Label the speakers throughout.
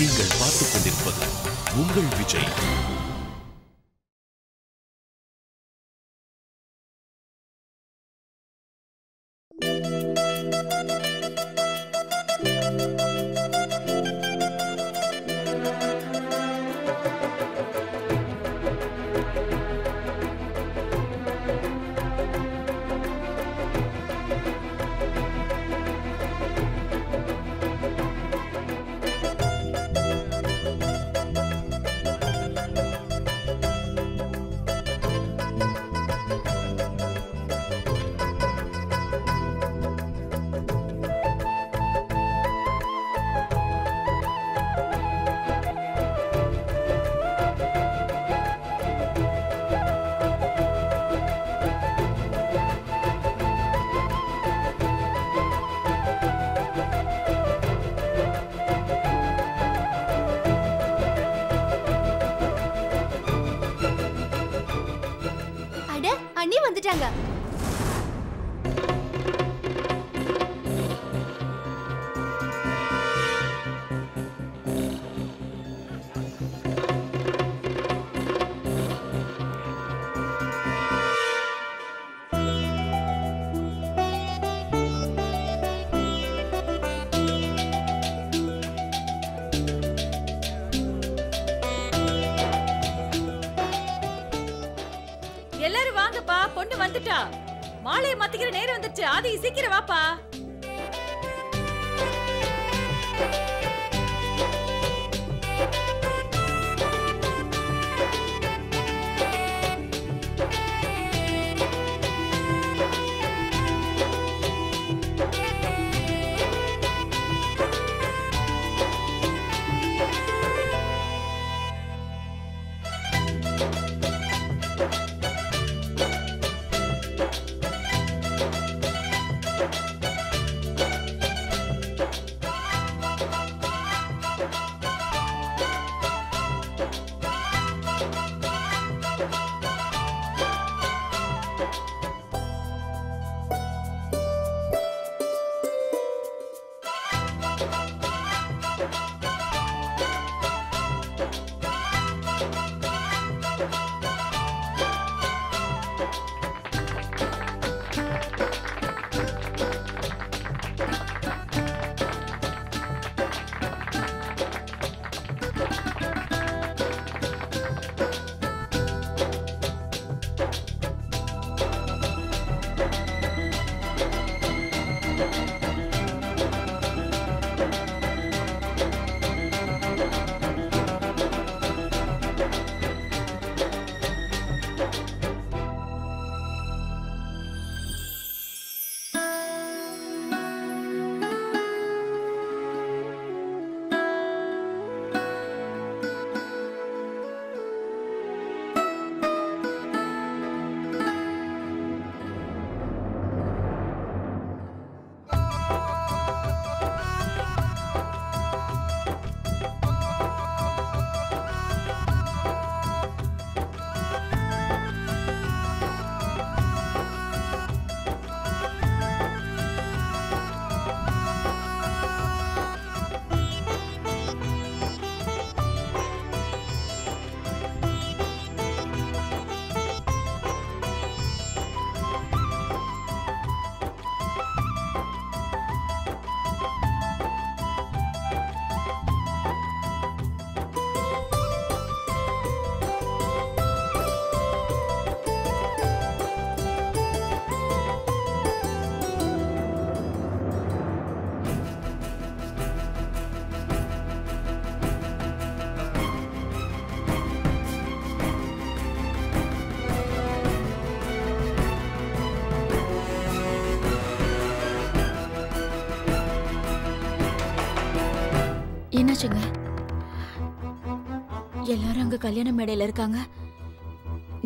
Speaker 1: நீங்கள் பார்த்துக் கொண்டிருப்பது உங்கள் விஜய்.
Speaker 2: அண்ணி வந்துட்டாங்க.
Speaker 3: எல்லாரும் வாங்கப்பா, பொண்ணு வந்துட்டா. மாலையை மாத்திக்கிற நேரம் வந்துச்சு. ஆதி சீக்கிரம் வாப்பா.
Speaker 4: என்னாச்சுங்க? எல்லாரும் அங்க கல்யாண மேடையில இருக்காங்க,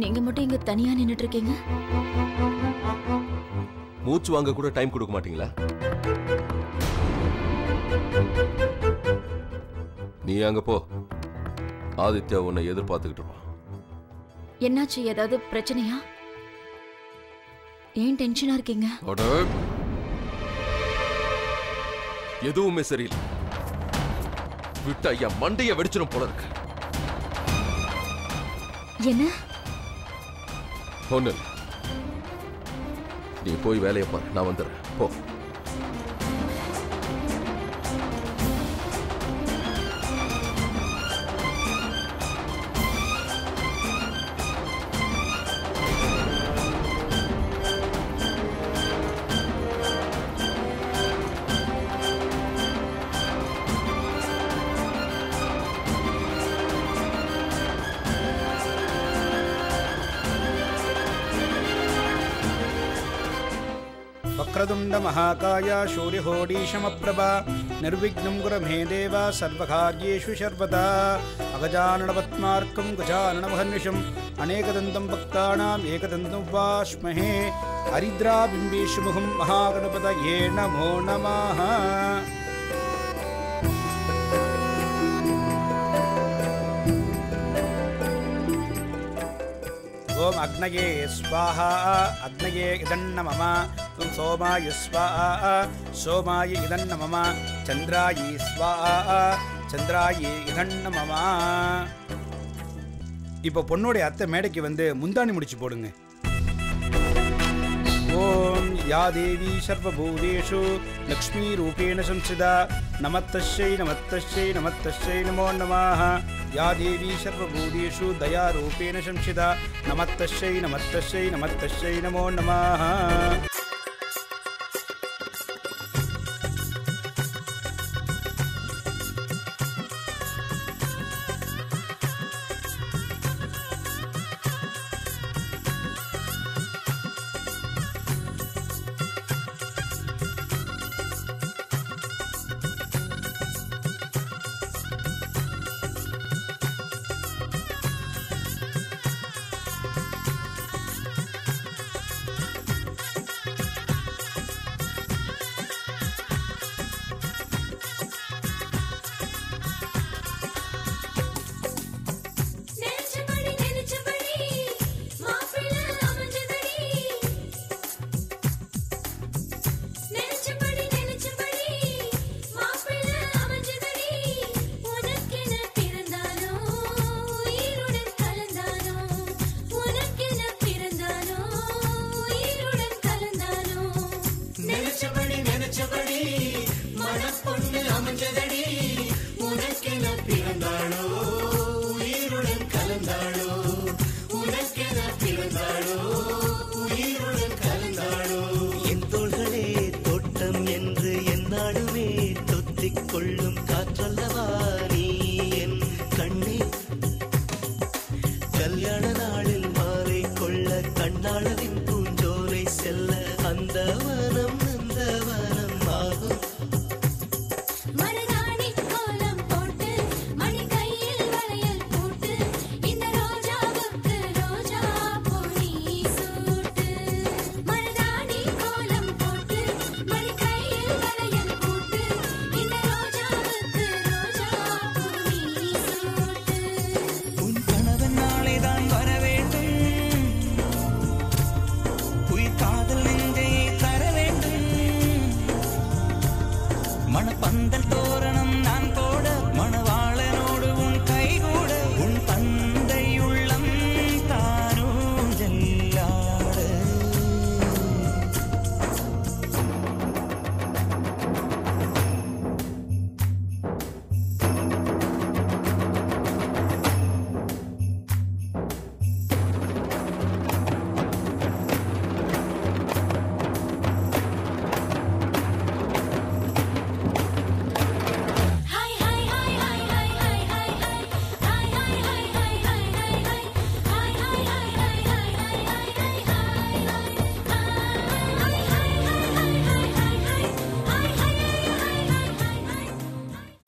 Speaker 4: நீங்க மட்டும் இங்க தனியா நின்னுட்டு இருக்கீங்க.
Speaker 1: மூச்சு வாங்க கூட டைம் கொடுக்க மாட்டீங்களா? நீ அங்க போ, ஆதித்யா உன்னை எதிர்பார்த்துக்கிட்டு இருப்பான்.
Speaker 4: என்னாச்சு? ஏதாவது பிரச்சனையா? ஏன் டென்ஷனா இருக்கீங்க?
Speaker 1: எதுவுமே சரியில்லை. விட்டா என் மண்டைய வெடிச்சிடும் போல இருக்கு.
Speaker 4: என்ன?
Speaker 1: ஒண்ணு நீ போய் வேலையை பாரு, நான் வந்துடுறேன். போ.
Speaker 2: वक्रतुण्ड महाकाय शूर्यकोटिसमप्रभा निर्विघ्नं कुरु मे देव सर्वकार्येषु सर्वदा अगजाननपद्मार्कं गजाननमहर्निशम् अनेकदन्तं भक्तानाम् एकदन्तम् उपास्महे हरिद्राबिम्बेषु मुखं महागणपतये नमो नमः. ओम अग्नये स्वाहा अग्नये इदन्नमम ओम सोमाय स्वाहा सोमाय इदन्नमम चंद्राये स्वाहा चंद्राये इदन्नमम. இப்போ பொண்ணோட அத்தை மேடைக்கு வந்து முந்தானி முடிச்சு போடுங்க. ஓம் யா தேவி சர்வபூதேஷு லக்ஷ்மி ரூபேண சம்சிதா நமத்தஸ்யை நமத்தஸ்யை நமத்தஸ்யை நமோ நமः. या देवी सर्वभूतेषु दया रूपेण संस्थिता नमस्तस्यै नमस्तस्यै नमस्तस्यै नमो नमः.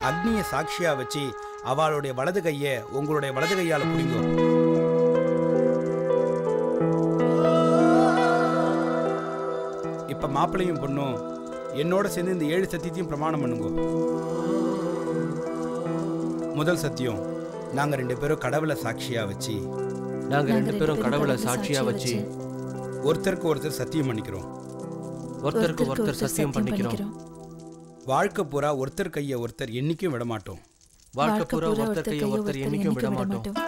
Speaker 2: அக்னியை சாட்சியா வச்சு அவளுடைய வலது கையை உங்களுடைய வலது கையால புடிங்க. இப்ப மாப்பிள்ளையும் பொண்ணும் என்னோட சேர்ந்து இந்த 7 சத்தியத்தையும் பிரமாணம் பண்ணுங்க. முதல் சத்தியம், நாங்க 2 பேரும் கடவுளை சாட்சியா வச்சு ஒருத்தருக்கு ஒருத்தர் சத்தியம் பண்ணிக்கிறோம். வாழ்க்கை பூரா ஒருத்தர் கையை ஒருத்தர் என்னைக்கும் விட மாட்டோம்.
Speaker 5: வாழ்க்கை பூரா ஒருத்தர் கையை ஒருத்தர் என்னைக்கும் விட மாட்டோம்.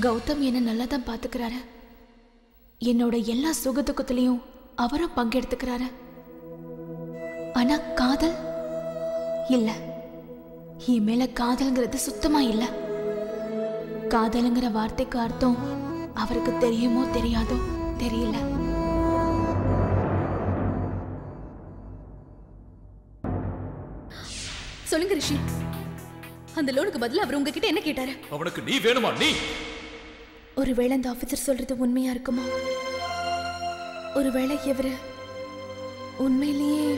Speaker 6: கௌதம் என்ன நல்லா தான் பாத்துக்கிறாரு. என்னோட எல்லா சுகதுக்கத்திலையும் அவரும் பங்கெடுத்துக்கிறாரு. ஆனா காதல் இல்ல. என் மேல காதல்ங்கிறது சுத்தமா இல்ல. காதலுங்கிற வார்த்தைக்கு அர்த்தம் அவருக்கு தெரியுமோ தெரியாதோ தெரியல.
Speaker 7: சொல்லுங்க ரிஷி, அந்த லோனுக்கு பதிலா அவர் உங்ககிட்ட என்ன கேட்டாரு?
Speaker 8: அவனுக்கு நீ வேணுமா? நீ
Speaker 6: ஒருவேளை அந்த ஆபீசர் சொல்றது உண்மையா இருக்குமா? ஒருவேளை இவரு உண்மையிலேயே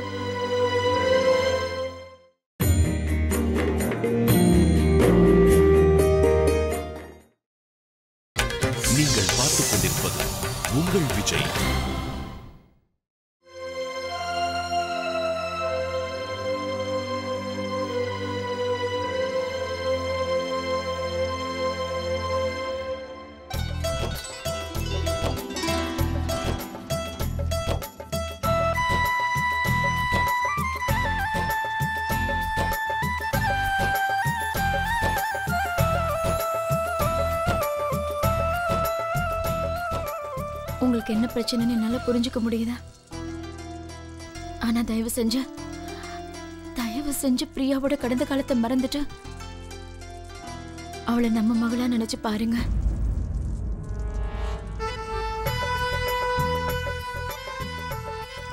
Speaker 8: நீங்கள் பார்த்துக் கொண்டிருப்பது உங்கள் விஜய்.
Speaker 4: உங்களுக்கு என்ன பிரச்சனைன்னு என்னால புரிஞ்சுக்க முடியுதா? ஆனா தயவு செஞ்சு பிரியாவோட கடந்த காலத்தை மறந்துட்டு அவளை நம்ம மகளா நினைச்சு பாருங்க.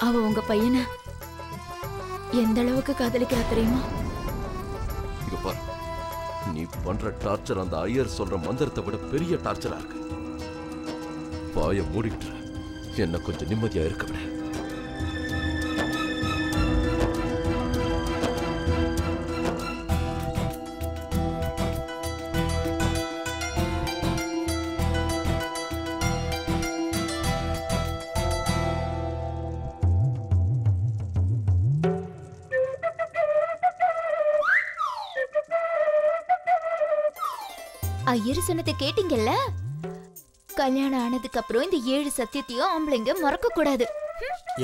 Speaker 4: அவ உங்க பையனை எந்த அளவுக்கு காதலிக்கிறா தெரியுமா?
Speaker 1: இங்க பாரு, நீ பண்ற டார்ச்சர் அந்த ஐயர் சொல்ற மந்திரத்தை விட பெரிய டார்ச்சரா இருக்கு. வாய மூடிட்டு என்ன கொஞ்சம் நிம்மதியா இருக்க விட.
Speaker 4: ஐயர் சொன்னதை கேட்டீங்கல்ல? கல்யாணம் ஆனதுக்கு அப்புறம் இந்த 7 சத்தியத்தையும் ஆம்பளைங்க மறக்க கூடாது.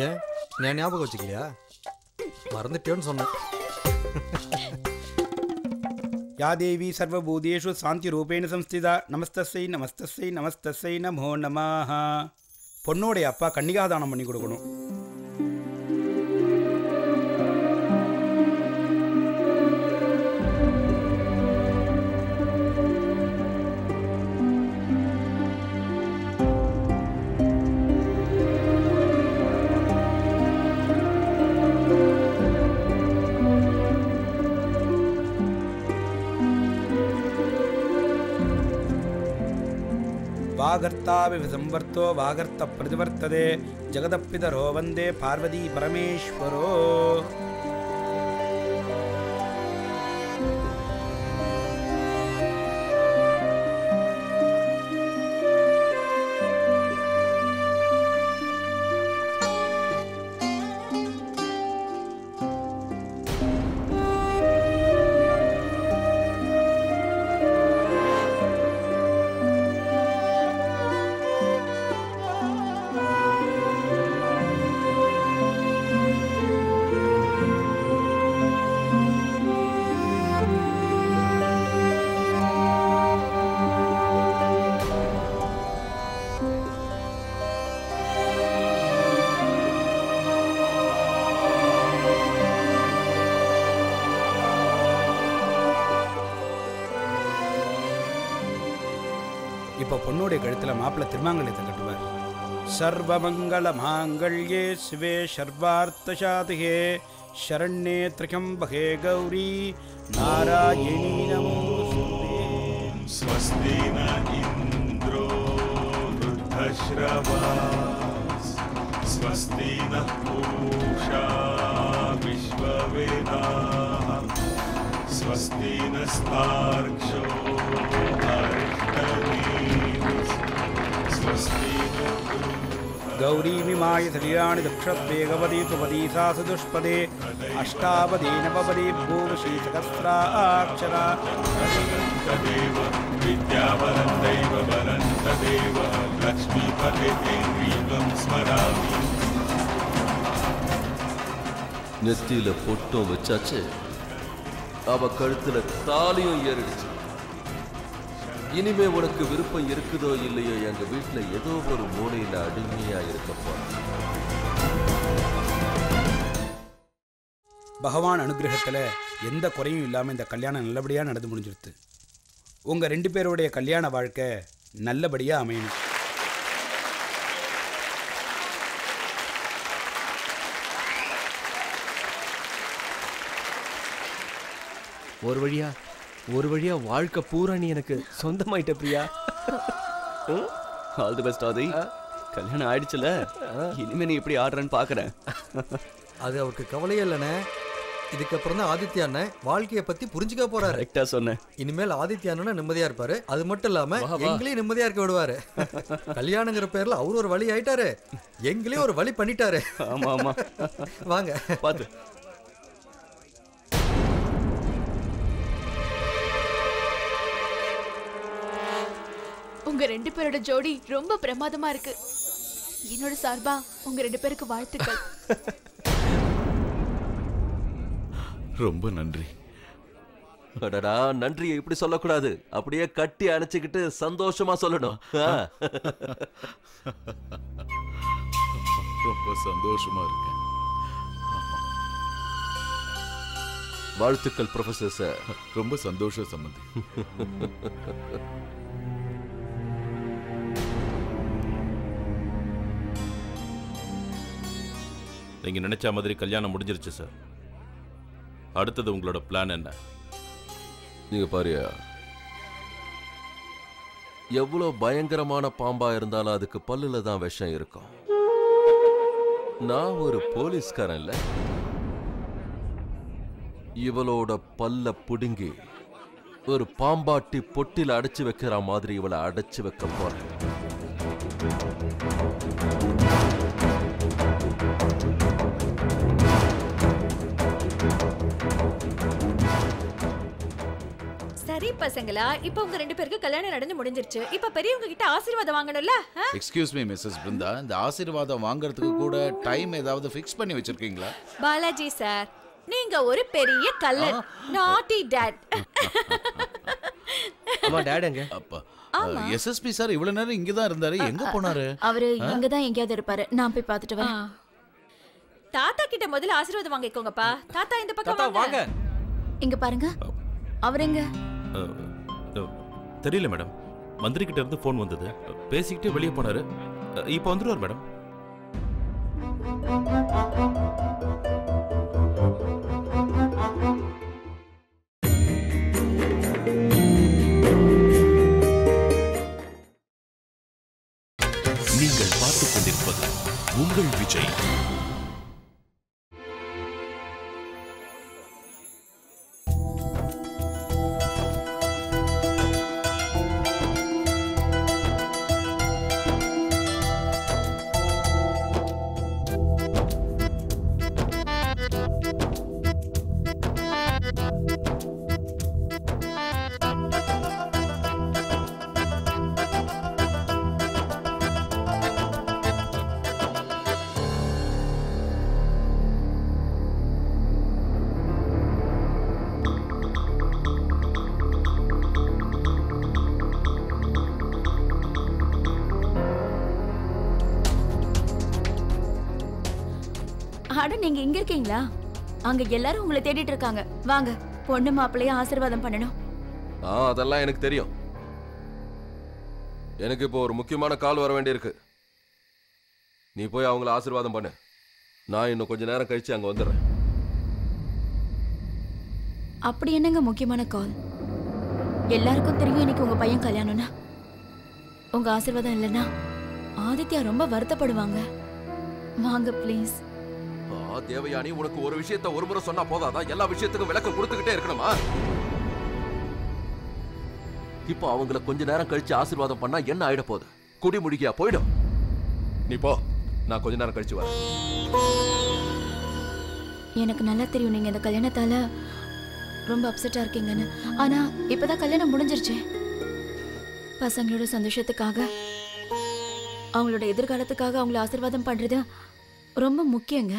Speaker 5: ஏன் நான் ஞாபகம் வச்சுக்கலையா? மறந்துட்டேன்னு சொன்னேன்.
Speaker 2: या देवी सर्वभूतेषु शान्तिरूपेण संस्थिता நமஸ்தஸ்ஸை நமஸ்தஸ்ஸை நமஸ்தஸ்ஸை நமோ நமः. பொண்ணோடைய அப்பா கன்னிகாதானம் பண்ணி கொடுக்கணும். वागर्ताविसंवर्तो वागर्त प्रतिवर्तते जगदपितरो वन्दे पार्वती परमेश्वरो. இப்போ பொண்ணுடைய கழுத்தில் மாப்பிள்ளை திருமாங்கல்யத்தை கட்டுவார். சர்வமங்கள மாங்கல்யே சிவே சர்வார்த்தசாதிகே சரண்யே த்ர்யம்பகே கௌரி நாராயணீ நமோஸ்துதே.
Speaker 9: ஸ்வஸ்தி ந இந்திரோ ருத்தஸ்ரவாஸ் स्वस्ति नः पूषा विश्ववेदाः स्वस्ति नस्तार्क्ष्यो स्वस्ति
Speaker 2: गौरीमिमाय शरीराणि दक्षत्वेगवती त्वपदी सा सदुष्पदे अष्टावदी नवपदी भूवशी सहस्राक्षरा
Speaker 9: तदेव विद्यावरं दैव वरं तदेव लक्ष्मीपते तेन्द्रीवं स्मरामि
Speaker 1: நெத்தியில பொட்டும் வச்சாச்சு, அவ கழுத்துல தாலியும் ஏறிடுச்சு. இனிமே உனக்கு விருப்பம் இருக்குதோ இல்லையோ எங்க வீட்டுல ஏதோ ஒரு மூலையில அடிமையா இருக்க போற.
Speaker 2: பகவான் அனுகிரகத்துல எந்த குறையும் இல்லாம இந்த கல்யாணம் நல்லபடியா நடந்து முடிஞ்சிருது. உங்க 2 பேருடைய கல்யாண வாழ்க்கை நல்லபடியா அமையணும்.
Speaker 10: ஒரு வழியா வாழ்க்கை பூரா நீ எனக்கு சொந்தமாயிட்ட பிரியா.
Speaker 11: ஆல் தி பெஸ்ட் ஆதி. கல்யாணம் ஆயிடுச்சுல, இனிமே நீ எப்படி ஆடுறன்னு பாக்குறேன்.
Speaker 5: அது அவருக்கு கவலையே இல்லைண்ணே. இதுக்கப்புறம் தான் ஆதித்யா அண்ணன் வாழ்க்கையை பத்தி புரிஞ்சுக்க போறாரு.
Speaker 11: கரெக்டா சொன்னேன்.
Speaker 5: இனிமேல் ஆதித்யா அண்ணன் நிம்மதியா இருப்பாரு. அது மட்டும் இல்லாம எங்களையும் நிம்மதியா இருக்க விடுவாரு. கல்யாணங்கிற பேர்ல அவரு ஒரு வழி ஆயிட்டாரு, எங்களையும் ஒரு வழி பண்ணிட்டாரு.
Speaker 11: ஆமா ஆமா,
Speaker 5: வாங்க
Speaker 11: பாத்து.
Speaker 6: உங்க 2 பேரோட ஜோடி ரொம்ப பிரமாதமா இருக்கு. என்னோட சார்பா உங்க 2 பேருக்கு வாழ்த்துக்கள்.
Speaker 9: ரொம்ப நன்றி.
Speaker 1: அடடா, நன்றியை இப்படி சொல்லக்கூடாது, அப்படியே கட்டி அணைச்சுக்கிட்டு சந்தோஷமா சொல்லணும்.
Speaker 9: ரொம்ப சந்தோஷமா இருக்கேன்.
Speaker 1: வாழ்த்துக்கள் ப்ரொஃபசர் சார்.
Speaker 9: ரொம்ப சந்தோஷம் சம்பந்தி.
Speaker 8: நீங்க நினைச்ச மாதிரி கல்யாணம் முடிஞ்சிருச்சு சார். அடுத்தது உங்களோட பிளான் என்ன?
Speaker 1: நீங்க பாரியா, எவ்வளவு பயங்கரமான பாம்பா இருந்தாலும் அதுக்கு பல்லுல தான் விஷம் இருக்கும். நான் ஒரு போலீஸ்காரன் இல்ல, இவளோட பல்ல புடுங்கி ஒரு பாம்பாட்டி பொட்டில அடைச்சு வைக்கிற மாதிரி இவளை அடைச்சு வைக்க போறேன்.
Speaker 3: சரி பசங்களா, இப்ப உங்க 2 பேருக்கு கல்யாணம் நடந்து முடிஞ்சிருச்சு. இப்ப பெரியவங்க கிட்ட ஆசீர்வாதம் வாங்கணும்ல.
Speaker 12: எக்ஸ்கியூஸ் மீ மிஸ்ஸஸ் பிருந்தா, இந்த ஆசீர்வாதம் வாங்குறதுக்கு கூட டைம் ஏதாவது ஃபிக்ஸ் பண்ணி வச்சிருக்கீங்களா?
Speaker 3: பாலாஜி சார், நீங்க ஒரு பெரிய கல்லன். நாட்டி டாட்.
Speaker 10: அம்மா டாட் எங்க?
Speaker 12: அப்பா எஸ்எஸ்பி சார் இவ்வளவு நேரம் இங்க தான் இருந்தாரு, எங்க போனாரு?
Speaker 6: அவரு இங்க தான் எங்கயாவது இருப்பாரு. நான் போய் பார்த்துட்டு வரேன்.
Speaker 3: தாத்தா கிட்ட முதல்ல ஆசீர்வாதம் வாங்கிக்கோங்கப்பா. தாத்தா இந்த பக்கம் வாங்க.
Speaker 6: இங்க பாருங்க, அவர் எங்க?
Speaker 8: தெரியல மேடம். மந்திரி கிட்ட இருந்து போன் வந்தது, பேசிக்கிட்டே வெளியே போனாரு. இப்போ வந்துருவார் மேடம். நீங்கள் பார்த்துக் கொண்டிருப்பது உங்கள் விஜய்.
Speaker 6: அட, நீங்க இங்க இருக்கீங்களா? அங்க எல்லாரும் உங்களை தேடிட்டு இருக்காங்க. வாங்க, பொண்ணு மாப்பிள்ளைய ஆசீர்வாதம் பண்ணணும்.
Speaker 1: அதெல்லாம் எனக்கு தெரியும். எனக்கு இப்போ ஒரு முக்கியமான கால் வர வேண்டியிருக்கு. நீ போய் அவங்கள ஆசீர்வாதம் பண்ணு. நான் இன்னும் கொஞ்ச நேரம் கழிச்சு அங்க வந்துடுறேன்.
Speaker 6: அப்படி என்னங்க முக்கியமான கால்? எல்லாருக்கும் தெரியும் இன்னைக்கு உங்க பையன் கல்யாணம்னா. உங்க ஆசீர்வாதம் இல்லைன்னா ஆதித்யா ரொம்ப வருத்தப்படுவாங்க.
Speaker 4: வாங்க ப்ளீஸ்.
Speaker 1: தேவயானி, உனக்கு ஒரு விஷயத்த ஒரு முறை சொன்னா போதாதா? எல்லா விஷயத்துக்கும் விளக்கம் கொடுத்துக்கிட்டே இருக்கணுமா? இப்போ அவங்கள கொஞ்ச நேரம் கழிச்சு ஆசீர்வாதம் பண்ணா என்ன ஆயிட போகுது? குடி முடிக்கியா போயிடும். நீ போ, நான் கொஞ்ச நேரம் கழிச்சு வரேன்.
Speaker 4: எனக்கு நல்லா தெரியும் நீங்க இந்த கல்யாணத்தால ரொம்ப அப்செட்டா இருக்கீங்கன்னு. ஆனா இப்பதான் கல்யாணம் முடிஞ்சிருச்சு. பசங்களோட சந்தோஷத்துக்காக, அவங்களோட எதிர்காலத்துக்காக அவங்கள ஆசீர்வாதம் பண்றது ரொம்ப முக்கியங்க.